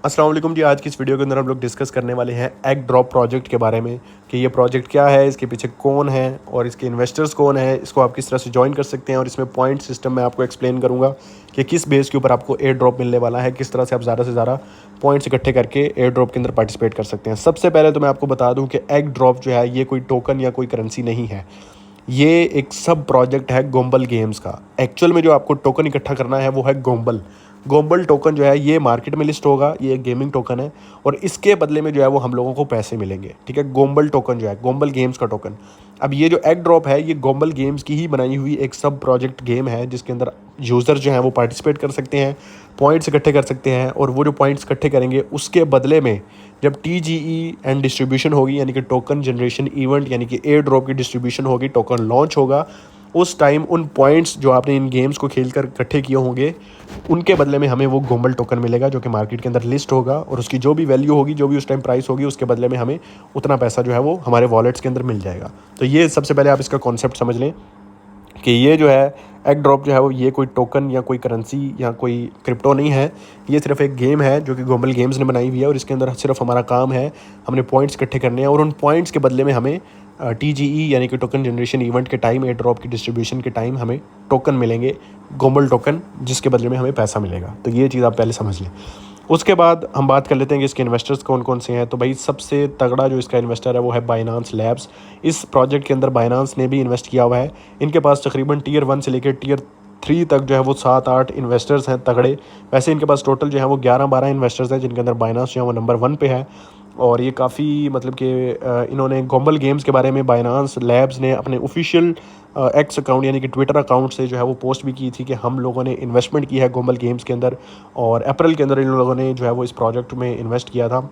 अस्सलाम वालेकुम जी। आज की इस वीडियो के अंदर हम लोग डिस्कस करने वाले हैं एग ड्रॉप प्रोजेक्ट के बारे में कि ये प्रोजेक्ट क्या है, इसके पीछे कौन है और इसके इन्वेस्टर्स कौन है, इसको आप किस तरह से ज्वाइन कर सकते हैं और इसमें पॉइंट सिस्टम मैं आपको एक्सप्लेन करूंगा कि किस बेस के ऊपर आपको एयर ड्रॉप मिलने वाला है, किस तरह से आप ज़्यादा से ज़्यादा पॉइंट्स इकट्ठे करके एयर ड्रॉप के अंदर पार्टिसिपेट कर सकते हैं। सबसे पहले तो मैं आपको बता दूँ कि एग ड्रॉप जो है ये कोई टोकन या कोई करेंसी नहीं है, ये एक सब प्रोजेक्ट है गोम्बल गेम्स का। एक्चुअल में जो आपको टोकन इकट्ठा करना है वो है गोम्बल। गोम्बल टोकन जो है ये मार्केट में लिस्ट होगा, ये एक गेमिंग टोकन है और इसके बदले में जो है वो हम लोगों को पैसे मिलेंगे। ठीक है, गोम्बल टोकन जो है गोम्बल गेम्स का टोकन। अब ये जो एग ड्रॉप है ये गोम्बल गेम्स की ही बनाई हुई एक सब प्रोजेक्ट गेम है जिसके अंदर यूज़र जो हैं वो पार्टिसिपेट कर सकते हैं, पॉइंट्स इकट्ठे कर सकते हैं और वो जो पॉइंट्स इकट्ठे करेंगे उसके बदले में जब TGE एंड डिस्ट्रीब्यूशन होगी, यानी कि टोकन जनरेशन इवेंट, यानी कि एयर ड्रॉप की डिस्ट्रीब्यूशन होगी, टोकन लॉन्च होगा, उस टाइम उन पॉइंट्स जो आपने इन गेम्स को खेल कर इकट्ठे किए होंगे उनके बदले में हमें वो गोम्बल टोकन मिलेगा जो कि मार्केट के अंदर लिस्ट होगा और उसकी जो भी वैल्यू होगी, जो भी उस टाइम प्राइस होगी, उसके बदले में हमें उतना पैसा जो है वो हमारे वॉलेट्स के अंदर मिल जाएगा। तो ये सबसे पहले आप इसका कॉन्सेप्ट समझ लें कि ये जो है एग ड्रॉप जो है वो ये कोई टोकन या कोई करेंसी या कोई क्रिप्टो नहीं है, ये सिर्फ एक गेम है जो कि गोम्बल गेम्स ने बनाई हुई है और इसके अंदर सिर्फ हमारा काम है हमने पॉइंट्स इकट्ठे करने हैं और उन पॉइंट्स के बदले में हमें TGE यानी कि टोकन जनरेशन इवेंट के टाइम, एयर ड्रॉप की डिस्ट्रीब्यूशन के टाइम हमें टोकन मिलेंगे, गोम्बल टोकन, जिसके बदले में हमें पैसा मिलेगा। तो ये चीज़ आप पहले समझ लें। उसके बाद हम बात कर लेते हैं कि इसके इन्वेस्टर्स कौन कौन से हैं। तो भाई सबसे तगड़ा जो इसका इन्वेस्टर है वो है बाइनांस लैब्स। इस प्रोजेक्ट के अंदर बाइनांस ने भी इन्वेस्ट किया हुआ है। इनके पास तकरीबन टियर 1 से लेकर टियर 3 तक जो है वो 7-8 इन्वेस्टर्स हैं तगड़े। वैसे इनके पास टोटल जो है वो 11-12 इन्वेस्टर्स हैं जिनके अंदर बाइनांस जो है वो नंबर 1 पे है। और ये काफ़ी मतलब कि इन्होंने गोम्बल गेम्स के बारे में बाइनांस लैब्स ने अपने ऑफिशियल एक्स अकाउंट यानी कि ट्विटर अकाउंट से जो है वो पोस्ट भी की थी कि हम लोगों ने इन्वेस्टमेंट की है गोम्बल गेम्स के अंदर और अप्रैल के अंदर इन लोगों ने जो है वो इस प्रोजेक्ट में इन्वेस्ट किया था।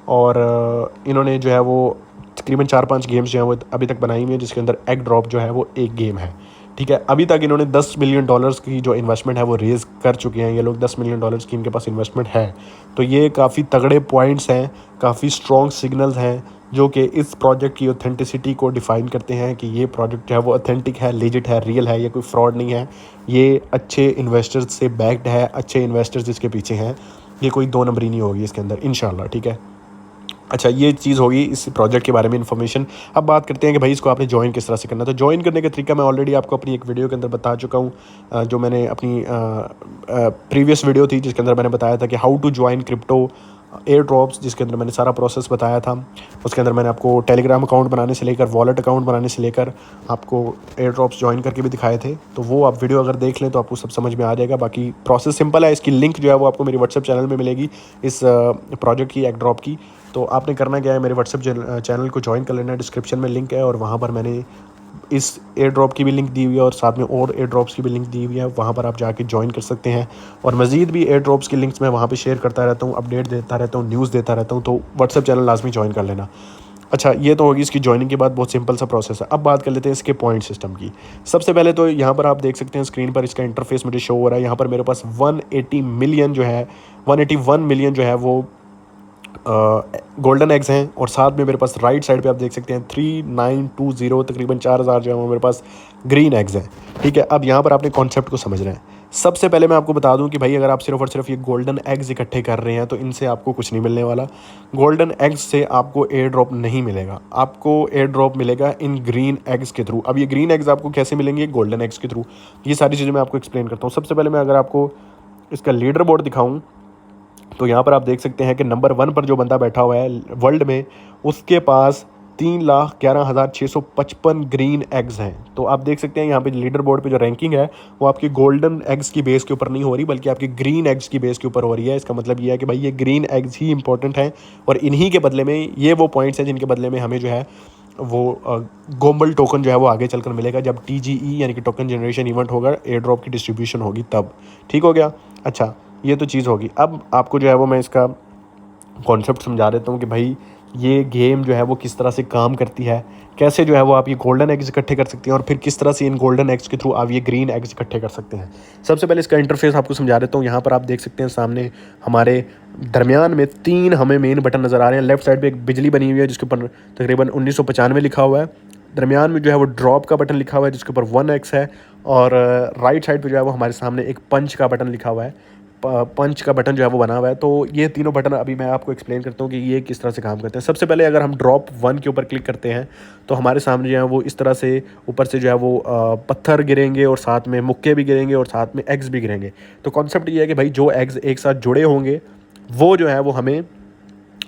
और इन्होंने जो है वो तकरीबन 4-5 गेम्स जो हैं वो अभी तक बनाई हुई हैं जिसके अंदर एग ड्रॉप जो है वो एक गेम है। ठीक है, अभी तक इन्होंने $10 मिलियन की जो इन्वेस्टमेंट है वो रेज़ कर चुके हैं। ये लोग $10 मिलियन की इनके पास इन्वेस्टमेंट है। तो ये काफ़ी तगड़े पॉइंट्स हैं, काफ़ी स्ट्रॉन्ग सिग्नल्स हैं जो कि इस प्रोजेक्ट की ऑथेंटिसिटी को डिफ़ाइन करते हैं कि ये प्रोजेक्ट जो है वो ऑथेंटिक है, लेजिट है, रियल है, ये कोई फ्रॉड नहीं है, ये अच्छे इन्वेस्टर्स से बैक्ड है, अच्छे इन्वेस्टर्स इसके पीछे हैं, ये कोई दो नंबरी नहीं होगी इसके अंदर इंशाल्लाह। ठीक है, अच्छा ये चीज़ होगी इस प्रोजेक्ट के बारे में इन्फॉर्मेशन। अब बात करते हैं कि भाई इसको आपने ज्वाइन किस तरह से करना है। तो ज्वाइन करने का तरीका मैं ऑलरेडी आपको अपनी एक वीडियो के अंदर बता चुका हूँ, जो मैंने अपनी प्रीवियस वीडियो थी जिसके अंदर मैंने बताया था कि how to join crypto airdrops, जिसके अंदर मैंने सारा प्रोसेस बताया था। उसके अंदर मैंने आपको टेलीग्राम अकाउंट बनाने से लेकर वॉलेट अकाउंट बनाने से लेकर आपको एयर ड्रॉप्स ज्वाइन करके भी दिखाए थे। तो वो आप वीडियो अगर देख लें तो आपको सब समझ में आ जाएगा। बाकी प्रोसेस सिंपल है, इसकी लिंक जो है वो आपको मेरी व्हाट्सएप चैनल में मिलेगी इस प्रोजेक्ट की, एग ड्रॉप की। तो आपने करना क्या है, मेरे व्हाट्सएप चैनल को ज्वाइन कर लेना है, डिस्क्रिप्शन में लिंक है और वहाँ पर मैंने इस एयर ड्रॉप की भी लिंक दी हुई है और साथ में और एयर ड्रॉप्स की भी लिंक दी हुई है, वहाँ पर आप जाके ज्वाइन कर सकते हैं। और मज़ीद भी एयर ड्रॉप्स की लिंक्स मैं वहाँ पे शेयर करता रहता हूँ, अपडेट देता रहता हूँ, न्यूज़ देता रहता हूँ। तो व्हाट्सएप चैनल लाजमी ज्वाइन कर लेना। अच्छा ये तो होगी इसकी ज्वाइनिंग के बाद, बहुत सिंपल सा प्रोसेस है। अब बात कर लेते हैं इसके पॉइंट सिस्टम की। सबसे पहले तो यहाँ पर आप देख सकते हैं स्क्रीन पर इसका इंटरफेस मुझे शो हो रहा है। यहाँ पर मेरे पास 181 मिलियन जो है वो गोल्डन एग्स हैं और साथ में मेरे पास राइट साइड पे आप देख सकते हैं 3920 तकरीबन 4000 जो है वो मेरे पास ग्रीन एग्स हैं। ठीक है, अब यहाँ पर आपने कॉन्सेप्ट को समझना है। सबसे पहले मैं आपको बता दूं कि भाई अगर आप सिर्फ और सिर्फ ये गोल्डन एग्स इकट्ठे कर रहे हैं तो इनसे आपको कुछ नहीं मिलने वाला। गोल्डन एग्स से आपको एयर ड्रॉप नहीं मिलेगा, आपको एयर ड्रॉप मिलेगा इन ग्रीन एग्स के थ्रू। अब ये ग्रीन एग्स आपको कैसे मिलेंगे, गोल्डन एग्स के थ्रू। ये सारी चीज़ें मैं आपको एक्सप्लेन करता हूँ। सबसे पहले मैं अगर आपको इसका लीडर बोर्ड दिखाऊँ तो यहाँ पर आप देख सकते हैं कि नंबर 1 पर जो बंदा बैठा हुआ है वर्ल्ड में, उसके पास 3,11,655 ग्रीन एग्स हैं। तो आप देख सकते हैं यहाँ पे लीडर बोर्ड पे जो रैंकिंग है वो आपकी गोल्डन एग्स की बेस के ऊपर नहीं हो रही बल्कि आपकी ग्रीन एग्स की बेस के ऊपर हो रही है। इसका मतलब ये है कि भाई ये ग्रीन एग्स ही इंपॉर्टेंट हैं और इन्हीं के बदले में ये वो पॉइंट्स हैं जिनके बदले में हमें जो है वो गोम्बल टोकन जो है वो आगे चलकर मिलेगा जब TGE यानी कि टोकन जनरेशन इवेंट होगा, एयर ड्रॉप की डिस्ट्रीब्यूशन होगी तब। ठीक हो गया। अच्छा ये तो चीज़ होगी। अब आपको जो है वो मैं इसका कॉन्सेप्ट समझा देता हूँ कि भाई ये गेम जो है वो किस तरह से काम करती है, कैसे जो है वो आप ये गोल्डन एग्स इकट्ठे कर सकते हैं और फिर किस तरह से इन गोल्डन एग्स के थ्रू आप ये ग्रीन एग्स इकट्ठे कर सकते हैं। सबसे पहले इसका इंटरफेस आपको समझा देता हूँ। यहाँ पर आप देख सकते हैं सामने हमारे दरमियान में 3 हमें मेन बटन नज़र आ रहे हैं। लेफ्ट साइड पे एक बिजली बनी हुई है जिसके ऊपर तकरीबन 1995 लिखा हुआ है। दरमियान में जो है वो ड्रॉप का बटन लिखा हुआ है जिसके ऊपर 1x है और राइट साइड पे जो है वो हमारे सामने एक पंच का बटन लिखा हुआ है। पंच का बटन जो है वो बना हुआ है। तो ये तीनों बटन अभी मैं आपको एक्सप्लेन करता हूँ कि ये किस तरह से काम करते हैं। सबसे पहले अगर हम ड्रॉप 1 के ऊपर क्लिक करते हैं तो हमारे सामने जो है वो इस तरह से ऊपर से जो है वो पत्थर गिरेंगे और साथ में मुक्के भी गिरेंगे और साथ में एग्स भी गिरेंगे। तो कॉन्सेप्ट ये है कि भाई जो एग्स एक साथ जुड़े होंगे वो जो है वो हमें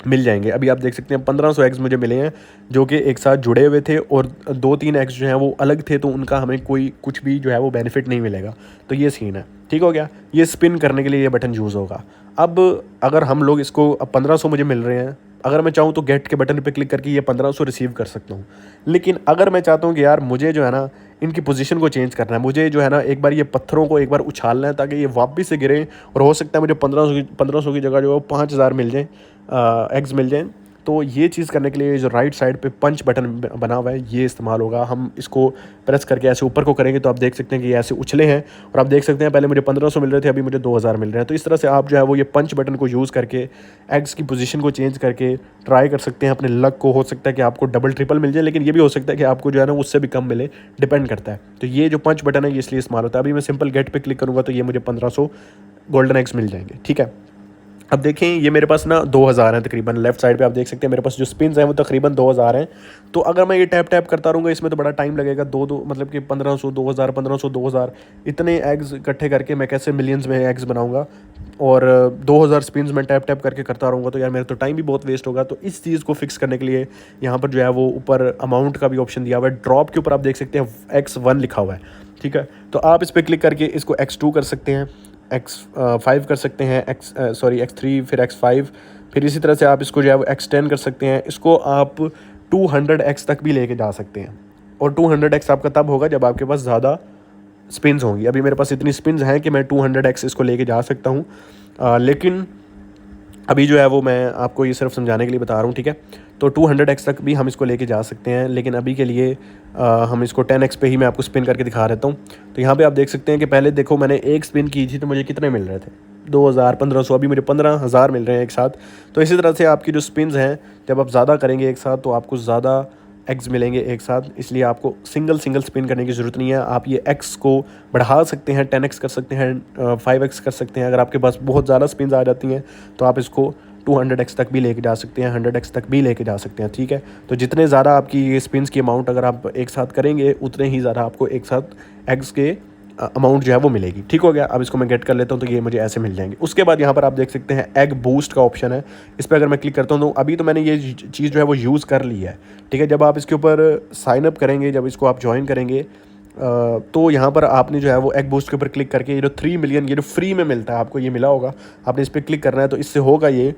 मिल जाएंगे। अभी आप देख सकते हैं 1500 एग्स मुझे मिले हैं जो कि एक साथ जुड़े हुए थे, और 2-3 एग्स जो हैं वो अलग थे, तो उनका हमें कोई कुछ भी जो है वो बेनिफिट नहीं मिलेगा। तो ये सीन है, ठीक हो गया। ये स्पिन करने के लिए ये बटन यूज़ होगा। अब अगर हम लोग इसको, अब 1500 मुझे मिल रहे हैं, अगर मैं चाहूँ तो गेट के बटन पे क्लिक करके ये 1500 रिसीव कर सकता हूँ। लेकिन अगर मैं चाहता हूँ कि यार मुझे जो है ना इनकी पोजीशन को चेंज करना है, मुझे जो है ना एक बार ये पत्थरों को एक बार उछालना है ताकि ये वापस से गिरें, और हो सकता है मुझे 1500 की जगह जो है 5000 मिल जाए, एग्स मिल जाएँ। तो ये चीज़ करने के लिए जो राइट साइड पे पंच बटन बना हुआ है ये इस्तेमाल होगा। हम इसको प्रेस करके ऐसे ऊपर को करेंगे तो आप देख सकते हैं कि ये ऐसे उछले हैं, और आप देख सकते हैं पहले मुझे 1500 मिल रहे थे, अभी मुझे 2000 मिल रहे हैं। तो इस तरह से आप जो है वो ये पंच बटन को यूज़ करके एग्स की पोजीशन को चेंज करके ट्राई कर सकते हैं अपने लक को। हो सकता है कि आपको डबल ट्रिपल मिल जाए, लेकिन ये भी हो सकता है कि आपको जो है ना उससे भी कम मिले, डिपेंड करता है। तो ये जो पंच बटन है ये इसलिए इस्तेमाल होता है। अभी मैं सिंपल गेट पे क्लिक करूँगा तो ये मुझे 1500 गोल्डन एग्स मिल जाएंगे, ठीक है। अब देखें ये मेरे पास ना 2000 हैं तकरीबन। लेफ्ट साइड पे आप देख सकते हैं मेरे पास जो स्पिन्स हैं वो तकरीबन 2000 हैं। तो अगर मैं ये टैप टैप करता रहूँगा इसमें तो बड़ा टाइम लगेगा। दो मतलब कि 1500 2000 1500 2000 इतने एग्स इकट्ठे करके मैं कैसे मिलियंस में एग्स बनाऊँगा, और 2000 स्पिन्स में टैप टैप करके करता रहूँगा तो यार मेरा तो टाइम भी बहुत वेस्ट होगा। तो इस चीज़ को फिक्स करने के लिए यहाँ पर जो है वो ऊपर अमाउंट का भी ऑप्शन दिया हुआ है। ड्रॉप के ऊपर आप देख सकते हैं X1 लिखा हुआ है, ठीक है। तो आप इस पर क्लिक करके इसको X2 कर सकते हैं, X5 कर सकते हैं, X3, फिर X5, फिर इसी तरह से आप इसको जो है वो X10 कर सकते हैं। इसको आप 200x तक भी लेके जा सकते हैं, और 200x आपका तब होगा जब आपके पास ज़्यादा स्पिन्स होंगी। अभी मेरे पास इतनी स्पिन्स हैं कि मैं 200x इसको लेके जा सकता हूँ, लेकिन अभी जो है वो मैं आपको ये सिर्फ समझाने के लिए बता रहा हूँ, ठीक है। तो 200x तक भी हम इसको लेके जा सकते हैं, लेकिन अभी के लिए हम इसको 10x पे ही मैं आपको स्पिन करके दिखा देता हूँ। तो यहाँ पे आप देख सकते हैं कि पहले देखो मैंने एक स्पिन की थी तो मुझे कितने मिल रहे थे, 2000 1500, अभी मुझे 15000 मिल रहे हैं एक साथ। तो इसी तरह से आपकी जो स्पिन्स हैं जब आप ज़्यादा करेंगे एक साथ तो आपको ज़्यादा एग्स मिलेंगे एक साथ, इसलिए आपको सिंगल स्पिन करने की ज़रूरत नहीं है। आप ये एक्स को बढ़ा सकते हैं, 10x कर सकते हैं, 5x कर सकते हैं। अगर आपके पास बहुत ज़्यादा स्पिन्स आ जाती हैं तो आप इसको 200x तक भी लेके जा सकते हैं, 100x तक भी लेके जा सकते हैं, ठीक है। तो जितने ज़्यादा आपकी ये स्पिन्स की अमाउंट अगर आप एक साथ करेंगे उतने ही ज़्यादा आपको एक साथ एग्स के अमाउंट जो है वो मिलेगी, ठीक हो गया। अब इसको मैं गेट कर लेता हूँ तो ये मुझे ऐसे मिल जाएंगे। उसके बाद यहाँ पर आप देख सकते हैं एग बूस्ट का ऑप्शन है, इस पर अगर मैं क्लिक करता हूँ तो अभी तो मैंने ये चीज़ जो है वो यूज़ कर ली है, ठीक है। जब आप इसके ऊपर साइन अप करेंगे, जब इसको आप ज्वाइन करेंगे तो यहाँ पर आपने जो है वो एग बूस्ट के ऊपर क्लिक करके ये जो 3 मिलियन ये जो फ्री में मिलता है आपको, ये मिला होगा, आपने इस पर क्लिक करना है। तो इससे होगा ये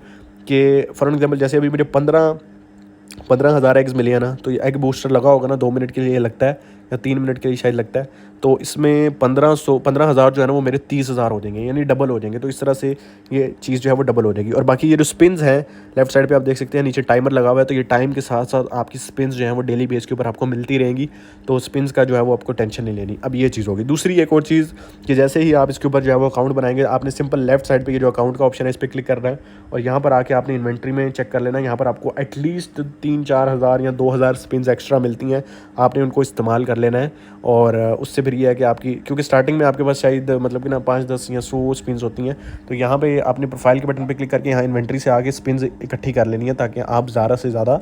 कि फॉर एग्जाम्पल जैसे अभी मुझे 15,000 एग्स मिले हैं ना, तो ये एग बूस्टर लगा होगा ना 2 मिनट के लिए लगता है, या 3 मिनट के लिए शायद लगता है। तो इसमें 15,000 जो है ना वो मेरे 30,000 हो जाएंगे, यानी डबल हो जाएंगे। तो इस तरह से ये चीज़ जो है वो डबल हो जाएगी। और बाकी ये जो स्पिन्स हैं लेफ्ट साइड पे आप देख सकते हैं नीचे टाइमर लगा हुआ है, तो ये टाइम के साथ साथ आपकी स्पिन्स जो है वो डेली बेस के ऊपर आपको मिलती रहेंगी। तो स्पिन्स का जो है वो आपको टेंशन नहीं लेनी। अब ये चीज़ होगी। दूसरी एक और चीज़ कि जैसे ही आप इसके ऊपर जो है वो अकाउंट बनाएंगे, आपने सिंपल लेफ्ट साइड पर ये जो अकाउंट का ऑप्शन है इस पर क्लिक करना है, और यहाँ पर आके आपने इन्वेंट्री में चेक कर लेना है। यहाँ पर आपको एटलीस्ट 3-4 हज़ार या 2000 स्पिन्स एक्स्ट्रा मिलती हैं, आपने उनको इस्तेमाल कर लेना है। और उससे फिर ये है कि आपकी, क्योंकि स्टार्टिंग में आपके पास शायद मतलब कि ना 5-10 या 100 स्पिन्स होती हैं, तो यहाँ पे आपने प्रोफाइल के बटन पे क्लिक करके यहाँ इन्वेंट्री से आगे स्पिन्स इकट्ठी कर लेनी है ताकि आप ज़्यादा से ज़्यादा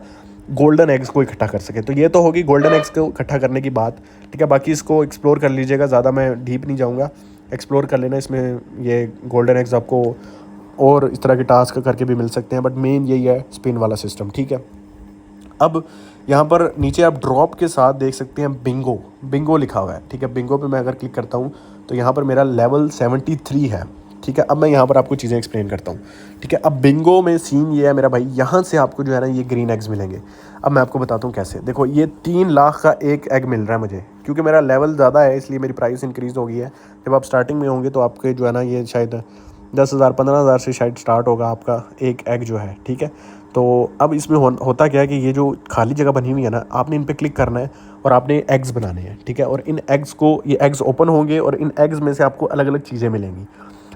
गोल्डन एग्स को इकट्ठा कर सकें। तो ये तो होगी गोल्डन एग्स को इकट्ठा करने की बात, ठीक है। बाकी इसको एक्सप्लोर कर लीजिएगा, ज़्यादा मैं डीप नहीं जाऊँगा, एक्सप्लोर कर लेना। इसमें ये गोल्डन एग्स आपको और इस तरह के टास्क करके भी मिल सकते हैं, बट मेन यही है स्पिन वाला सिस्टम, ठीक है। अब यहाँ पर नीचे आप ड्रॉप के साथ देख सकते हैं बिंगो लिखा हुआ है, ठीक है। बिंगो पे मैं अगर क्लिक करता हूँ तो यहाँ पर मेरा लेवल 73 है, ठीक है। अब मैं यहाँ पर आपको चीज़ें एक्सप्लेन करता हूँ, ठीक है। अब बिंगो में सीन ये है मेरा भाई, यहाँ से आपको जो है ना ये ग्रीन एग्स मिलेंगे। अब मैं आपको बताता हूँ कैसे। देखो ये 3 लाख का एक एग मिल रहा है मुझे, क्योंकि मेरा लेवल ज़्यादा है इसलिए मेरी प्राइस इंक्रीज़ हो गई है। जब आप स्टार्टिंग में होंगे तो आपके जो है ना ये शायद 10,000 15,000 से शायद स्टार्ट होगा आपका एक एग जो है, ठीक है। तो अब इसमें होता क्या है कि ये जो खाली जगह बनी हुई है ना, आपने इन पे क्लिक करना है और आपने एग्स बनाने हैं, ठीक है। और इन एग्स को, ये एग्स ओपन होंगे और इन एग्स में से आपको अलग अलग चीज़ें मिलेंगी।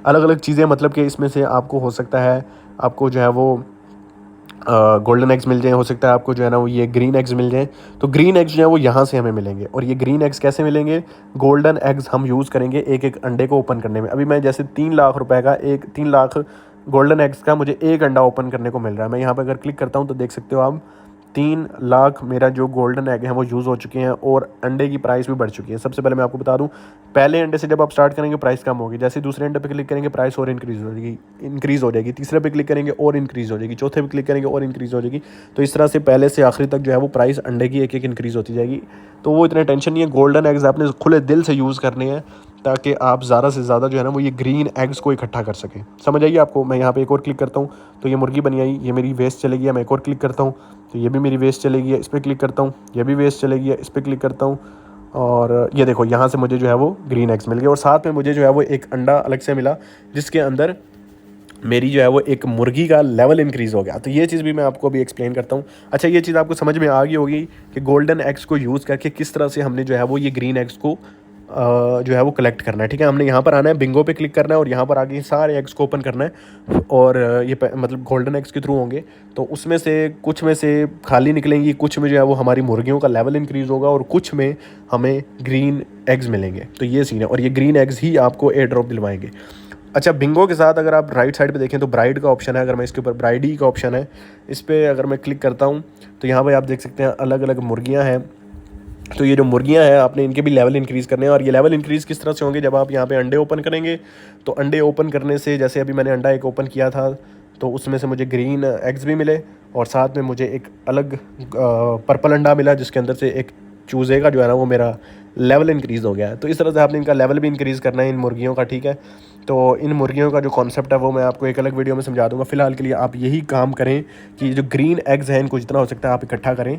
अलग अलग चीज़ें मतलब कि इसमें से आपको हो सकता है आपको जो है वो गोल्डन एग्स मिल जाए, हो सकता है आपको जो है ना वो ये ग्रीन एग्स मिल जाए। तो ग्रीन एग्स जो है वो यहाँ से हमें मिलेंगे। और ये ग्रीन एग्स कैसे मिलेंगे? गोल्डन एग्स हम यूज़ करेंगे एक एक अंडे को ओपन करने में। अभी मैं जैसे 3 लाख रुपए का 3 लाख गोल्डन एग्स का मुझे एक अंडा ओपन करने को मिल रहा है। मैं यहाँ पर अगर क्लिक करता हूँ तो देख सकते हो आप 3 लाख मेरा जो गोल्डन एग है वो यूज़ हो चुके हैं और अंडे की प्राइस भी बढ़ चुकी है। सबसे पहले मैं आपको बता दूं, पहले अंडे से जब आप स्टार्ट करेंगे प्राइस कम होगी, जैसे दूसरे अंडे पे क्लिक करेंगे प्राइस और इंक्रीज़ हो जाएगी, तीसरे पे क्लिक करेंगे और इंक्रीज़ हो जाएगी, चौथे पे क्लिक करेंगे और इंक्रीज़ हो जाएगी। तो इस तरह से पहले से आखिरी तक जो है वो प्राइस अंडे की एक एक इंक्रीज़ होती जाएगी। तो वो इतने टेंशन नहीं है। गोल्डन एग्स आपने खुले दिल से यूज़ करने हैं ताकि आप ज़्यादा से ज़्यादा जो है ना वो ये ग्रीन एग्स को इकट्ठा कर सकें। समझ आइए आपको? मैं यहाँ पे एक और क्लिक करता हूँ तो ये मुर्गी बनी आई, ये मेरी वेस्ट चलेगी। मैं एक और क्लिक करता हूँ तो ये भी मेरी वेस्ट चलेगी, इस पर क्लिक करता हूँ, ये भी वेस्ट चलेगी, इस पर क्लिक करता हूँ और ये देखो यहाँ से मुझे जो है वो ग्रीन एग्स मिल गए। और साथ में मुझे जो है वो एक अंडा अलग से मिला जिसके अंदर मेरी जो है वो एक मुर्गी का लेवल इंक्रीज़ हो गया। तो ये चीज़ भी मैं आपको अभी एक्सप्लेन करता हूँ। अच्छा, ये चीज़ आपको समझ में आ गई होगी कि गोल्डन एग्स को यूज़ करके किस तरह से हमने जो है वो ये ग्रीन एग्स को जो है वो कलेक्ट करना है। ठीक है, हमने यहाँ पर आना है, बिंगो पे क्लिक करना है और यहाँ पर आके सारे एग्स को ओपन करना है और ये मतलब गोल्डन एग्स के थ्रू होंगे। तो उसमें से कुछ में से खाली निकलेंगी, कुछ में जो है वो हमारी मुर्गियों का लेवल इंक्रीज़ होगा और कुछ में हमें ग्रीन एग्स मिलेंगे। तो ये सीन है और ये ग्रीन एग्स ही आपको एयर ड्रॉप दिलवाएंगे। अच्छा, बिंगो के साथ अगर आप राइट साइड पे देखें तो ब्राइड का ऑप्शन है। अगर मैं इसके ऊपर ब्राइडी का ऑप्शन है, इस पर अगर मैं क्लिक करता हूँ तो यहाँ पर आप देख सकते हैं अलग अलग मुर्गियाँ हैं। तो ये जो मुर्गियां हैं आपने इनके भी लेवल इंक्रीज़ करने हैं। और ये लेवल इंक्रीज़ किस तरह से होंगे? जब आप यहाँ पे अंडे ओपन करेंगे तो अंडे ओपन करने से, जैसे अभी मैंने अंडा एक ओपन किया था तो उसमें से मुझे ग्रीन एग्स भी मिले और साथ में मुझे एक अलग पर्पल अंडा मिला जिसके अंदर से एक चूज़े का जो है ना वो मेरा लेवल इंक्रीज़ हो गया है। तो इस तरह से आपने इनका लेवल भी इंक्रीज़ करना है इन मुर्गियों का। ठीक है, तो इन मुर्गियों का जो कॉन्सेप्ट है वो मैं आपको एक अलग वीडियो में समझा दूंगा। फिलहाल के लिए आप यही काम करें कि जो ग्रीन एग्स हैं इनको जितना हो सकता है आप इकट्ठा करें